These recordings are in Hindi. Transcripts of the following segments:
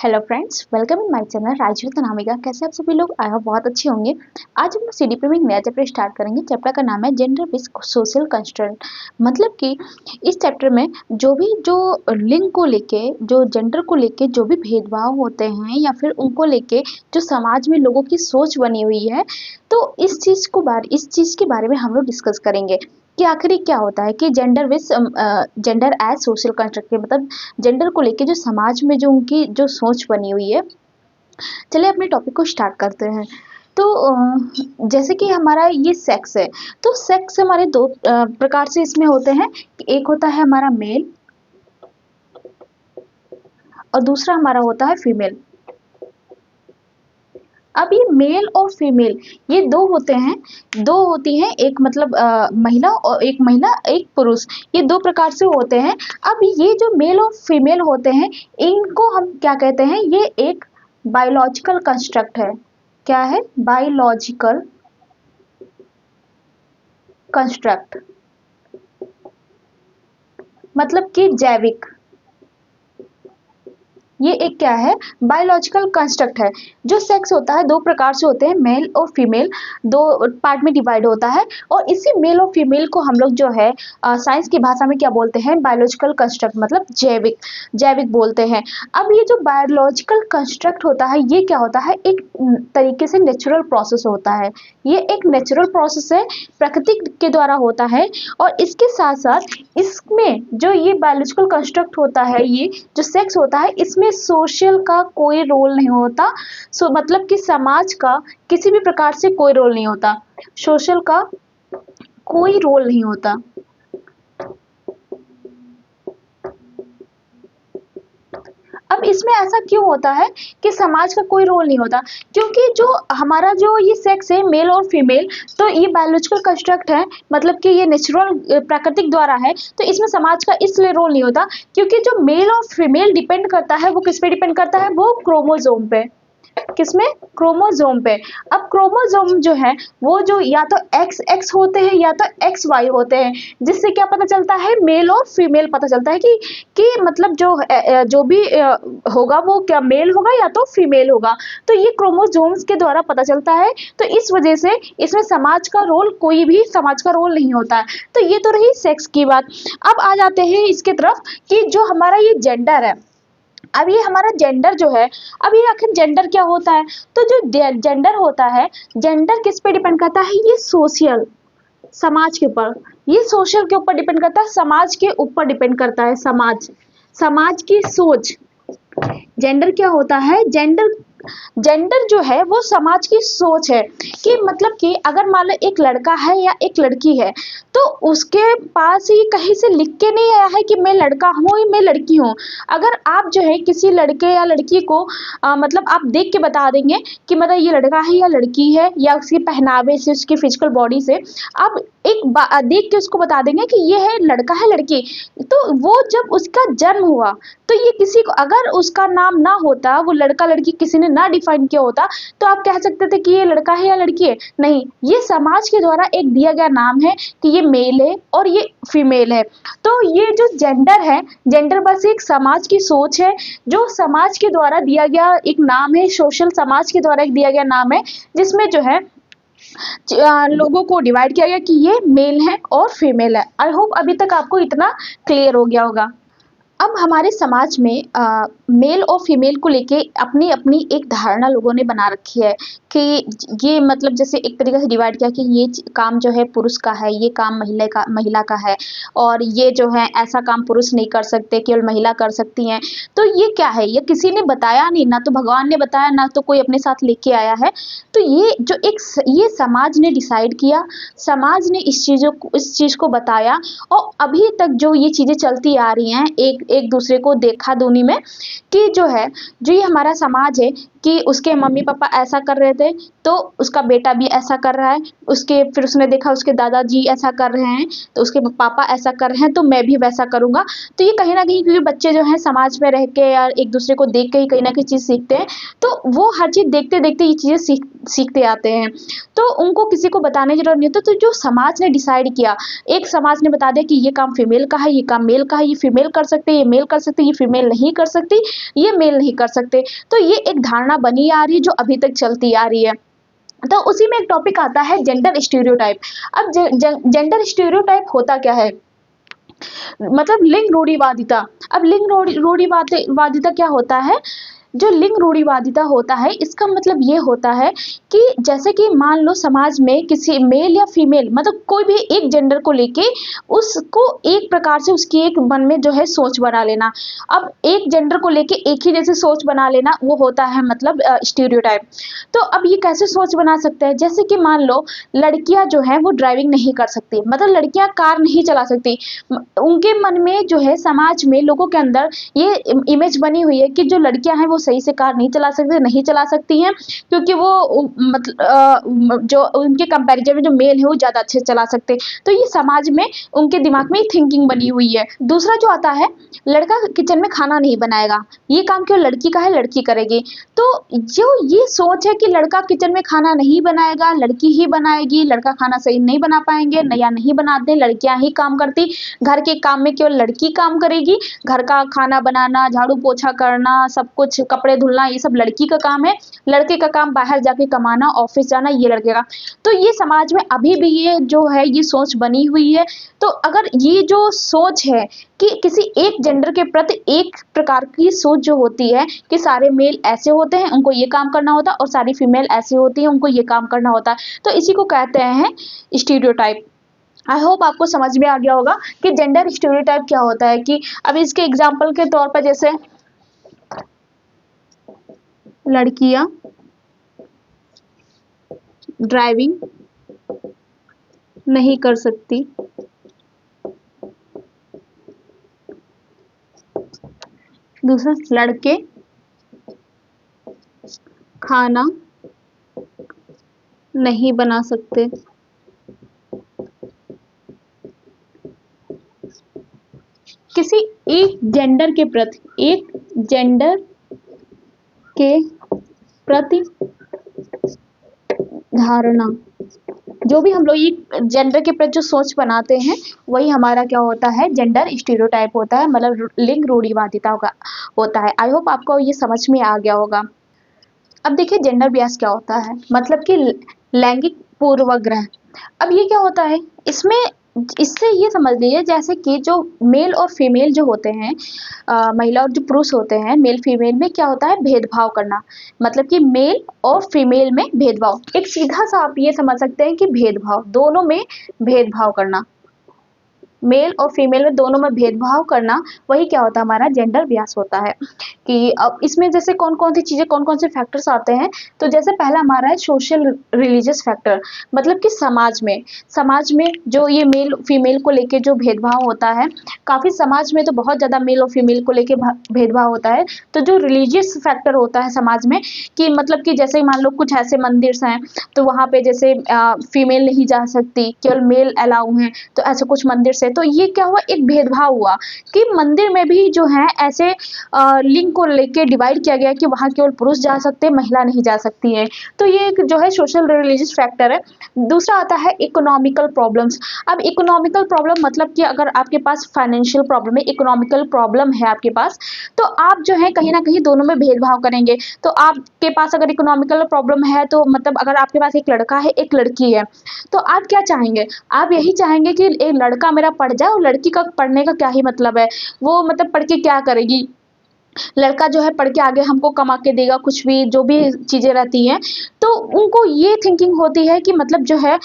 Hello friends, welcome in my channel Raju Tanamika. कैसे आप सभी लोग? आई होप बहुत अच्छे होंगे। आज हम सीडीपी में एक नया चैप्टर स्टार्ट करेंगे। चैप्टर का नाम है जेंडर विद सोशल कंस्ट्रेंट। मतलब कि इस चैप्टर में जो लिंग को लेके, जो जेंडर को लेके जो भी भेदभाव होते हैं या फिर उनको लेके जो समाज में लोगों की सोच बनी हुई है, तो इस चीज़ के बारे में हम लोग डिस्कस करेंगे कि आखिर क्या होता है कि जेंडर एज सोशल कंस्ट्रक्ट, मतलब जेंडर को लेके जो समाज में जो उनकी जो सोच बनी हुई है। चलिए अपने टॉपिक को स्टार्ट करते हैं। तो जैसे कि हमारा ये सेक्स है, तो सेक्स हमारे दो प्रकार से इसमें होते हैं। एक होता है हमारा मेल और दूसरा हमारा होता है फीमेल। अब ये मेल और फीमेल, ये दो होते हैं, दो होती हैं, एक मतलब महिला एक पुरुष, ये दो प्रकार से होते हैं। अब ये जो मेल और फीमेल होते हैं, इनको हम क्या कहते हैं? ये एक बायोलॉजिकल कंस्ट्रक्ट है। क्या है? बायोलॉजिकल कंस्ट्रक्ट, मतलब कि जैविक। ये एक क्या है? बायोलॉजिकल कंस्ट्रक्ट है। जो सेक्स होता है दो प्रकार से होते हैं, मेल और फीमेल, दो पार्ट में डिवाइड होता है। और इसी मेल और फीमेल को हम लोग जो है साइंस की भाषा में क्या बोलते हैं? बायोलॉजिकल कंस्ट्रक्ट, मतलब जैविक, जैविक बोलते हैं। अब ये जो बायोलॉजिकल कंस्ट्रक्ट होता है, ये क्या होता है? एक तरीके से नेचुरल प्रोसेस होता है। ये एक नेचुरल प्रोसेस है, प्रकृति के द्वारा होता है। और इसके साथ साथ इसमें जो ये बायोलॉजिकल कंस्ट्रक्ट होता है, ये जो सेक्स होता है, इसमें सोशल का कोई रोल नहीं होता। मतलब कि समाज का किसी भी प्रकार से कोई रोल नहीं होता, सोशल का कोई रोल नहीं होता। अब इसमें ऐसा क्यों होता है कि समाज का कोई रोल नहीं होता? क्योंकि जो हमारा जो ये सेक्स है, मेल और फीमेल, तो ये बायोलॉजिकल कंस्ट्रक्ट है, मतलब कि ये नेचुरल प्राकृतिक द्वारा है। तो इसमें समाज का इसलिए रोल नहीं होता क्योंकि जो मेल और फीमेल डिपेंड करता है, वो किस पे डिपेंड करता है? वो क्रोमोजोम पे। किसमें? क्रोमोजोम पे। अब क्रोमोजोम जो है, वो जो या तो एक्स एक्स होते हैं या तो एक्स वाई होते हैं, जिससे क्या पता चलता है? मेल और फीमेल पता चलता है कि मतलब जो भी होगा वो क्या मेल होगा या तो फीमेल होगा। तो ये क्रोमोजोम्स के द्वारा पता चलता है। तो इस वजह से इसमें समाज का रोल, कोई भी समाज का रोल नहीं होता है। तो ये तो रही सेक्स की बात। अब आ जाते हैं इसके तरफ कि जो हमारा ये जेंडर है। अब ये हमारा जेंडर जो है, अब ये आखिर जेंडर क्या होता है? तो जो जेंडर होता है, जेंडर किस पे डिपेंड करता है? ये सोशल, समाज के ऊपर, ये सोशल के ऊपर डिपेंड करता है, समाज के ऊपर डिपेंड करता है। समाज की सोच। जेंडर क्या होता है? जेंडर जो है वो समाज की सोच है कि मतलब कि अगर मान लो एक लड़का है या एक लड़की है, तो उसके पास ये कहीं से लिख के नहीं आया है कि मैं लड़का हूँ या मैं लड़की हूँ। अगर आप जो है किसी लड़के या लड़की को मतलब आप देख के बता देंगे कि मतलब ये लड़का है या लड़की है, या उसके पहनावे से, उसकी फिजिकल बॉडी से आप देख के उसको बता देंगे कि ये है लड़का है लड़की। तो वो जब उसका जन्म हुआ, तो ये किसी को, अगर उसका नाम ना होता, वो लड़का लड़की किसी ने ना डिफाइन किया होता, तो आप कह सकते थे कि ये लड़का है या लड़की है? नहीं, ये समाज के द्वारा एक दिया गया नाम है कि ये मेल है और ये फीमेल है। तो ये जो जेंडर है, जेंडर बस एक समाज की सोच है, जो समाज के द्वारा दिया गया एक नाम है, सोशल समाज के द्वारा एक दिया गया नाम है, जिसमें जो है लोगों को डिवाइड किया गया कि ये मेल है और फीमेल है। आई होप अभी तक आपको इतना क्लियर हो गया होगा। अब हमारे समाज में मेल और फीमेल को लेके अपनी अपनी एक धारणा लोगों ने बना रखी है कि ये मतलब जैसे एक तरीके से डिवाइड किया कि ये काम जो है पुरुष का है, ये काम महिला का है, और ये जो है ऐसा काम पुरुष नहीं कर सकते, केवल महिला कर सकती हैं। तो ये क्या है? ये किसी ने बताया नहीं, ना तो भगवान ने बताया, ना तो कोई अपने साथ लेके आया है। तो ये जो ये समाज ने डिसाइड किया, समाज ने इस चीज़ को बताया, और अभी तक जो ये चीज़ें चलती आ रही हैं, एक दूसरे को देखा दुनी में कि जो है, जो ये हमारा समाज है कि उसके मम्मी पापा ऐसा कर रहे थे, तो उसका बेटा भी ऐसा कर रहा है। उसके फिर उसने देखा उसके दादाजी ऐसा कर रहे हैं, तो उसके पापा ऐसा कर रहे हैं, तो मैं भी वैसा करूँगा। तो ये कहीं न कहीं, क्योंकि बच्चे जो हैं समाज में रह के या एक दूसरे को देख के ही कहीं न कहीं चीज़ सीखते हैं, तो वो हर चीज़ देखते-देखते ये चीज़ें सीखते आते हैं। तो उनको किसी को बताने की ज़रूरत नहीं होती। तो जो समाज ने डिसाइड किया, एक समाज ने बता दिया कि ये काम फीमेल का है, ये काम मेल का है, ये फीमेल कर सकते हैं, ये मेल कर सकते, ये फीमेल नहीं कर सकती, ये मेल नहीं कर सकते। तो ये एक धारणा बनी आ रही है जो अभी तक चलती आ रही है। तो उसी में एक टॉपिक आता है जेंडर स्टीरियोटाइप। अब जेंडर स्टीरियोटाइप होता क्या है, मतलब लिंग रूढ़िवादिता। अब लिंग रूढ़िवादिता क्या होता है, जो लिंग रूढ़िवादिता होता है इसका मतलब ये होता है कि जैसे कि मान लो समाज में किसी मेल या फीमेल, मतलब कोई भी एक जेंडर को लेके उसको एक प्रकार से उसकी एक मन में जो है सोच बना लेना। अब एक जेंडर को लेके एक ही जैसे सोच बना लेना वो होता है मतलब स्टीरियोटाइप। तो अब ये कैसे सोच बना सकते हैं, जैसे कि मान लो लड़कियां जो है वो ड्राइविंग नहीं कर सकती, मतलब लड़कियां कार नहीं चला सकती। उनके मन में जो है समाज में लोगों के अंदर ये इमेज बनी हुई है कि जो लड़कियां हैं वो सही से कार नहीं चला सकती, नहीं चला सकती हैं, क्योंकि वो मतलब जो उनके कंपैरिजन में जो मेल है वो ज़्यादा अच्छे से चला सकते हैं। तो ये समाज में उनके दिमाग में थिंकिंग बनी हुई है। दूसरा जो आता है, लड़का किचन में खाना नहीं बनाएगा, ये काम क्यों लड़की का है, लड़की करेगी। तो जो ये सोच है कि लड़का किचन में खाना नहीं बनाएगा, लड़की ही बनाएगी, लड़का खाना सही नहीं बना पाएंगे या नहीं बनाते, लड़कियां ही काम करती, घर के काम में केवल लड़की काम करेगी, घर का खाना बनाना, झाड़ू पोछा करना, सब कुछ कपड़े धुलना ये सब लड़की का काम है, लड़के का काम बाहर जाके कमाना, ऑफिस जाना ये लड़के का। तो ये समाज में अभी भी ये जो है ये सोच बनी हुई है। तो अगर ये जो सोच है कि किसी एक जेंडर के प्रति एक प्रकार की सोच जो होती है कि सारे मेल ऐसे होते हैं उनको ये काम करना होता है और सारी फीमेल ऐसी होती है उनको ये काम करना होता है, तो इसी को कहते हैं स्टीरियोटाइप। आई होप आपको समझ में आ गया होगा कि जेंडर स्टीरियोटाइप क्या होता है। कि अब इसके एग्जाम्पल के तौर पर जैसे लड़कियां ड्राइविंग नहीं कर सकती, दूसरा लड़के खाना नहीं बना सकते, किसी एक जेंडर के प्रति, एक जेंडर के प्रति धारणा, जो भी हम लोग ये जेंडर के प्रति जो सोच बनाते हैं वही हमारा क्या होता है, जेंडर स्टीरियोटाइप होता है, मतलब लिंग रूढ़िवादिता का होता है। आई होप आपको ये समझ में आ गया होगा। अब देखिए जेंडर बियस क्या होता है, मतलब कि लैंगिक पूर्वाग्रह। अब ये क्या होता है, इसमें इससे ये समझ लीजिए जैसे कि जो मेल और फीमेल जो होते हैं, महिला और जो पुरुष होते हैं, मेल फीमेल में क्या होता है, भेदभाव करना। मतलब कि मेल और फीमेल में भेदभाव, एक सीधा सा आप ये समझ सकते हैं कि भेदभाव, दोनों में भेदभाव करना, मेल और फीमेल में दोनों में भेदभाव करना, वही क्या होता है, हमारा जेंडर बियस होता है। कि अब इसमें जैसे कौन कौन सी चीज़ें, कौन कौन से फैक्टर्स आते हैं, तो जैसे पहला हमारा है सोशल रिलीजियस फैक्टर। मतलब कि समाज में जो ये मेल फीमेल को लेके जो भेदभाव होता है, काफ़ी समाज में तो बहुत ज़्यादा मेल और फीमेल को लेके भेदभाव होता है। तो जो रिलीजियस फैक्टर होता है समाज में, कि मतलब कि जैसे मान लो कुछ ऐसे मंदिर हैं तो वहाँ पे जैसे फीमेल नहीं जा सकती, केवल मेल अलाउ हैं, तो ऐसे कुछ मंदिर से, तो ये क्या हुआ, एक भेदभाव हुआ कि मंदिर में भी जो है ऐसे लिंग को लेके डिवाइड किया गया कि वहाँ केवल पुरुष जा सकते हैं, महिला नहीं जा सकती है। तो ये एक जो है सोशल रिलीजियस फैक्टर है। दूसरा आता है इकोनॉमिकल प्रॉब्लम्स। अब इकोनॉमिकल प्रॉब्लम मतलब कि अगर आपके पास फाइनेंशियल प्रॉब्लम है, इकोनॉमिकल प्रॉब्लम है आपके पास, तो आप जो है कहीं ना कहीं दोनों में भेदभाव करेंगे। तो आपके पास अगर इकोनॉमिकल प्रॉब्लम है तो मतलब अगर आपके पास एक लड़का है एक लड़की है, तो आप क्या चाहेंगे, आप यही चाहेंगे कि एक लड़का मेरा पढ़ जाए, और लड़की का पढ़ने का क्या ही मतलब है, वो मतलब पढ़ के क्या करेगी, लड़का जो है पढ़ के आगे हमको कमा के देगा, कुछ भी जो भी चीज़ें रहती हैं। तो उनको ये थिंकिंग होती है कि मतलब जो है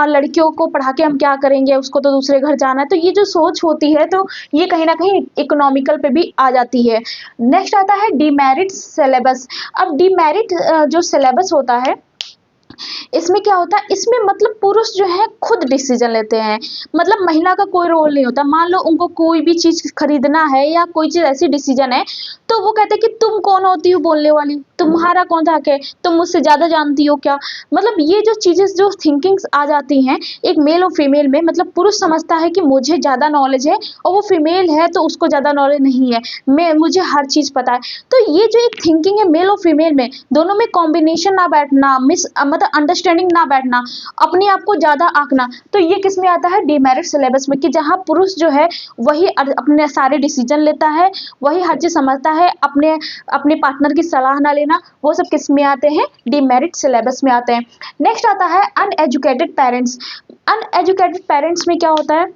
लड़कियों को पढ़ा के हम क्या करेंगे, उसको तो दूसरे घर जाना है। तो ये जो सोच होती है तो ये कहीं ना कहीं इकोनॉमिकल पे भी आ जाती है। नेक्स्ट आता है डीमेरिट सिलेबस। अब डीमेरिट जो सिलेबस होता है, इसमें क्या होता है, इसमें मतलब पुरुष जो है खुद डिसीजन लेते हैं, मतलब महिला का कोई रोल नहीं होता। मान लो उनको कोई भी चीज़ खरीदना है या कोई चीज़ ऐसी डिसीजन है, तो वो कहते हैं कि तुम कौन होती हो बोलने वाली, तुम्हारा कौन था हक है, तुम मुझसे ज़्यादा जानती हो क्या? मतलब ये जो चीज़ें जो थिंकिंग्स आ जाती हैं एक मेल और फीमेल में, मतलब पुरुष समझता है कि मुझे ज़्यादा नॉलेज है और वो फीमेल है तो उसको ज़्यादा नॉलेज नहीं है, मैं मुझे हर चीज़ पता है। तो ये जो एक थिंकिंग है मेल और फीमेल में, दोनों में कॉम्बिनेशन ना बैठना, मतलब अंडरस्टैंडिंग ना बैठना, अपने आप को ज़्यादा आंकना, तो ये किस में आता है? डीमेरिट सिलेबस में, कि जहाँ पुरुष जो है वही अपने सारे डिसीजन लेता है, वही हर चीज़ समझता है, अपने अपने पार्टनर की सलाह ना लेना, वो सब किस में आते हैं? डीमेरिट सिलेबस में आते हैं। नेक्स्ट आता है अनएजुकेटेड पेरेंट्स। अनएजुकेटेड पेरेंट्स में क्या होता है,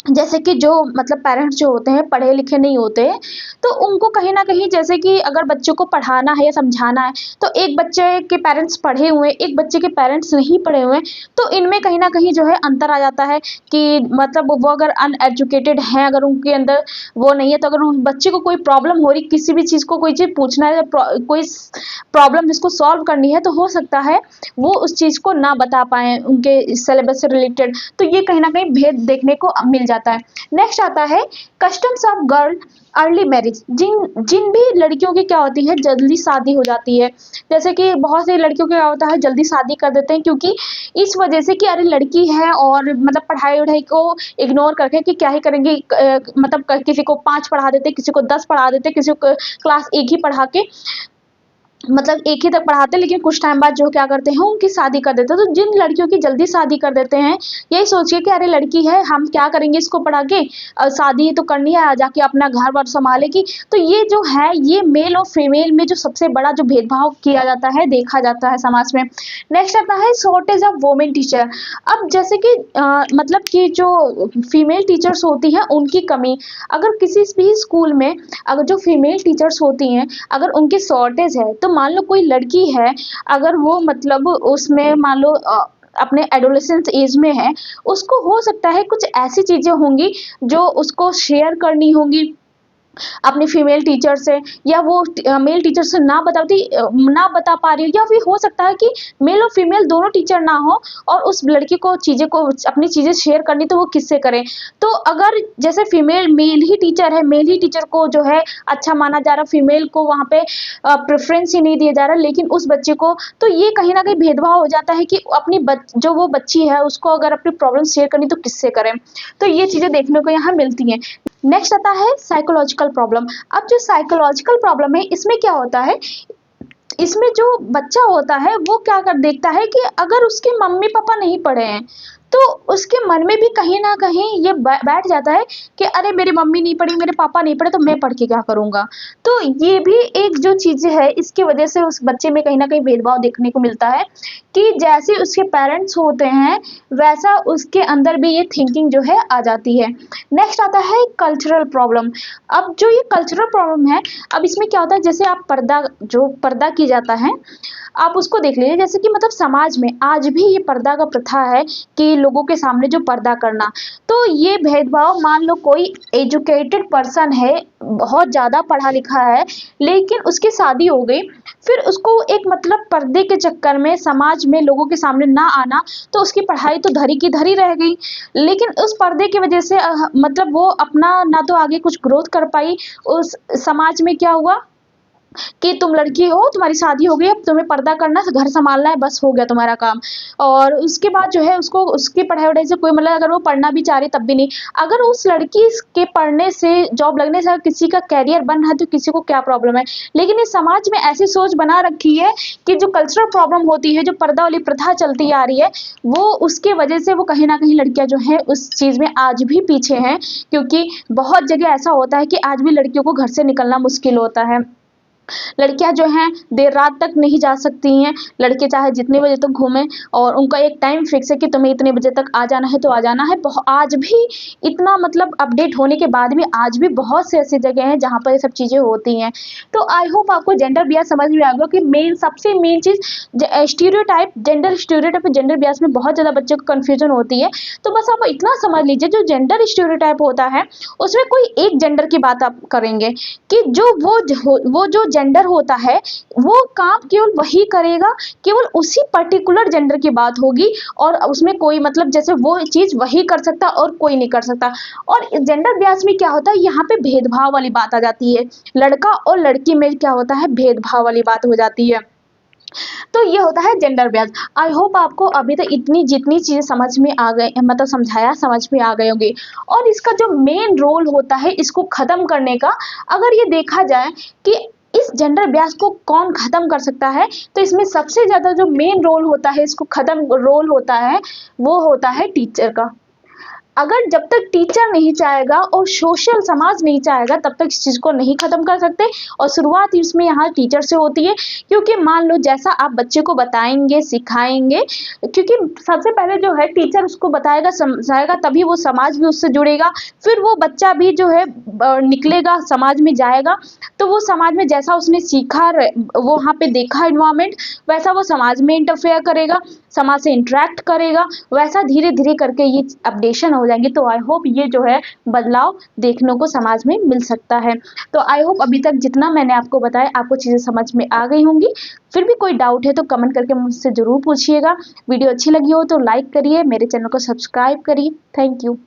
जैसे कि जो मतलब पेरेंट्स जो होते हैं पढ़े लिखे नहीं होते हैं, तो उनको कहीं ना कहीं, जैसे कि अगर बच्चों को पढ़ाना है या समझाना है, तो एक बच्चे के पेरेंट्स पढ़े हुए, एक बच्चे के पेरेंट्स नहीं पढ़े हुए, तो इनमें कहीं ना कहीं जो है अंतर आ जाता है कि मतलब वो अगर अनएजुकेटेड हैं, अगर उनके अंदर वो नहीं है, तो अगर उस बच्चे को कोई प्रॉब्लम हो रही, किसी भी चीज़ को कोई चीज़ पूछना है, कोई प्रॉब्लम जिसको सॉल्व करनी है, तो हो सकता है वो उस चीज़ को ना बता पाए उनके सिलेबस से रिलेटेड, तो ये कहीं ना कहीं भेद देखने को मिल जाता है। नेक्स्ट आता है customs of girl early marriage. जिन जिन भी लड़कियों की क्या होती है, जल्दी शादी हो जाती है, जैसे कि बहुत सी लड़कियों की क्या होता है, जल्दी शादी कर देते हैं, क्योंकि इस वजह से कि अरे लड़की है और मतलब पढ़ाई वढ़ाई को इग्नोर करके कि क्या ही करेंगे, मतलब किसी को 5 पढ़ा देते, किसी को 10 पढ़ा देते, किसी को क्लास 1 ही पढ़ा के मतलब एक ही तक पढ़ाते, लेकिन कुछ टाइम बाद जो क्या करते हैं उनकी शादी कर देते हैं। तो जिन लड़कियों की जल्दी शादी कर देते हैं, यही सोचिए कि अरे लड़की है, हम क्या करेंगे इसको पढ़ा के, शादी तो करनी है, जाके अपना घर बार संभालेगी। तो ये जो है, ये मेल और फीमेल में जो सबसे बड़ा जो भेदभाव किया जाता है, देखा जाता है समाज में। नेक्स्ट आता है शॉर्टेज ऑफ वोमेन टीचर। अब जैसे कि मतलब कि जो फीमेल टीचर्स होती हैं उनकी कमी, अगर किसी भी स्कूल में अगर जो फीमेल टीचर्स होती हैं अगर उनकी शॉर्टेज है, तो मान लो कोई लड़की है, अगर वो मतलब उसमें मान लो अपने एडोलेसेंस एज में है, उसको हो सकता है कुछ ऐसी चीज़ें होंगी जो उसको शेयर करनी होंगी अपनी फीमेल टीचर से, या वो मेल टीचर से ना बता पा रही हो, या फिर हो सकता है कि मेल और फीमेल दोनों टीचर ना हो और उस लड़की को चीज़ें को अपनी चीज़ें शेयर करनी, तो वो किससे करें? तो अगर जैसे फीमेल मेल ही टीचर है, मेल ही टीचर को जो है अच्छा माना जा रहा, फीमेल को वहाँ पे प्रेफरेंस ही नहीं दिया जा रहा, लेकिन उस बच्चे को, तो ये कहीं ना कहीं भेदभाव हो जाता है कि अपनी जो वो बच्ची है उसको अगर अपनी प्रॉब्लम शेयर करनी तो किससे करें। तो ये चीज़ें देखने को यहाँ मिलती हैं। नेक्स्ट आता है साइकोलॉजिकल प्रॉब्लम। अब जो साइकोलॉजिकल प्रॉब्लम है, इसमें क्या होता है, इसमें जो बच्चा होता है वो क्या कर देखता है कि अगर उसके मम्मी पापा नहीं पढ़े हैं, तो उसके मन में भी कहीं ना कहीं ये बैठ जाता है कि अरे मेरी मम्मी नहीं पढ़ी, मेरे पापा नहीं पढ़े, तो मैं पढ़ के क्या करूँगा। तो ये भी एक जो चीज़ है, इसकी वजह से उस बच्चे में कहीं ना कहीं भेदभाव देखने को मिलता है कि जैसे उसके पेरेंट्स होते हैं वैसा उसके अंदर भी ये थिंकिंग जो है आ जाती है। नेक्स्ट आता है कल्चरल प्रॉब्लम। अब जो ये कल्चरल प्रॉब्लम है, अब इसमें क्या होता है, जैसे आप पर्दा की जाता है, आप उसको देख लीजिए, जैसे कि मतलब समाज में आज भी ये पर्दा का प्रथा है कि लोगों के सामने जो पर्दा करना, तो ये भेदभाव, मान लो कोई एजुकेटेड पर्सन है, बहुत ज़्यादा पढ़ा लिखा है, लेकिन उसकी शादी हो गई, फिर उसको एक मतलब पर्दे के चक्कर में समाज में लोगों के सामने ना आना, तो उसकी पढ़ाई तो धरी की धरी रह गई, लेकिन उस पर्दे की वजह से मतलब वो अपना ना तो आगे कुछ ग्रोथ कर पाई, उस समाज में क्या हुआ कि तुम लड़की हो, तुम्हारी शादी हो गई, अब तुम्हें पर्दा करना है, घर संभालना है, बस हो गया तुम्हारा काम। और उसके बाद जो है उसको उसकी पढ़ाई वढ़ाई से कोई मतलब, अगर वो पढ़ना भी चाह रही तब भी नहीं। अगर उस लड़की के पढ़ने से, जॉब लगने से अगर किसी का कैरियर बन रहा है, तो किसी को क्या प्रॉब्लम है। लेकिन इस समाज में ऐसी सोच बना रखी है कि जो कल्चरल प्रॉब्लम होती है, जो पर्दा वाली प्रथा चलती आ रही है, वो उसके वजह से वो कहीं ना कहीं लड़कियां जो है उस चीज़ में आज भी पीछे हैं, क्योंकि बहुत जगह ऐसा होता है कि आज भी लड़कियों को घर से निकलना मुश्किल होता है। लड़कियां जो हैं देर रात तक नहीं जा सकती हैं, लड़के चाहे जितने बजे तक घूमें, और उनका एक टाइम फिक्स है कि तुम्हें इतने बजे तक आ जाना है तो आ जाना है। आज भी इतना मतलब अपडेट होने के बाद भी आज भी बहुत से ऐसी जगह हैं जहाँ पर ये सब चीज़ें होती हैं। तो आई होप आपको जेंडर बियास समझ में आ गया कि सबसे मेन चीज़ स्टीरियोटाइप, जेंडर बियास में बहुत ज़्यादा बच्चों को कन्फ्यूजन होती है। तो बस आप इतना समझ लीजिए, जो जेंडर स्टीरियोटाइप होता है उसमें कोई एक जेंडर की बात आप करेंगे कि जो जो जेंडर होता है वो काम केवल वही करेगा, केवल उसी पर्टिकुलर जेंडर की बात होगी, और उसमें कोई मतलब जैसे वो चीज वही कर सकता और कोई नहीं कर सकता। और जेंडर ब्यास में क्या होता है, यहाँ पे भेदभाव वाली बात आ जाती है, लड़का और लड़की में क्या होता है, भेदभाव वाली बात हो जाती है। तो ये होता है जेंडर ब्याज। आई होप आपको अभी तक इतनी जितनी चीजें समझ में आ गए, मतलब समझाया समझ में आ गए होंगे। और इसका जो मेन रोल होता है इसको खत्म करने का, अगर ये देखा जाए कि इस जेंडर ब्याज को कौन खत्म कर सकता है, तो इसमें सबसे ज्यादा जो मेन रोल होता है, इसको खत्म रोल होता है, वो होता है टीचर का। अगर जब तक टीचर नहीं चाहेगा और सोशल समाज नहीं चाहेगा तब तक इस चीज को नहीं खत्म कर सकते। और शुरुआत इसमें यहाँ टीचर से होती है, क्योंकि मान लो जैसा आप बच्चे को बताएंगे सिखाएंगे, क्योंकि सबसे पहले जो है टीचर उसको बताएगा समझाएगा, तभी वो समाज भी उससे जुड़ेगा। फिर वो बच्चा भी जो है निकलेगा समाज में जाएगा, तो वो समाज में जैसा उसने सीखा वो वहाँ पे देखा इन्वायरमेंट, वैसा वो समाज में इंटरफेयर करेगा, समाज से इंटरेक्ट करेगा, वैसा धीरे धीरे करके ये अपडेशन हो जाएंगे। तो आई होप ये जो है बदलाव देखने को समाज में मिल सकता है। तो आई होप अभी तक जितना मैंने आपको बताया आपको चीज़ें समझ में आ गई होंगी। फिर भी कोई डाउट है तो कमेंट करके मुझसे ज़रूर पूछिएगा। वीडियो अच्छी लगी हो तो लाइक करिए, मेरे चैनल को सब्सक्राइब करिए। Thank you.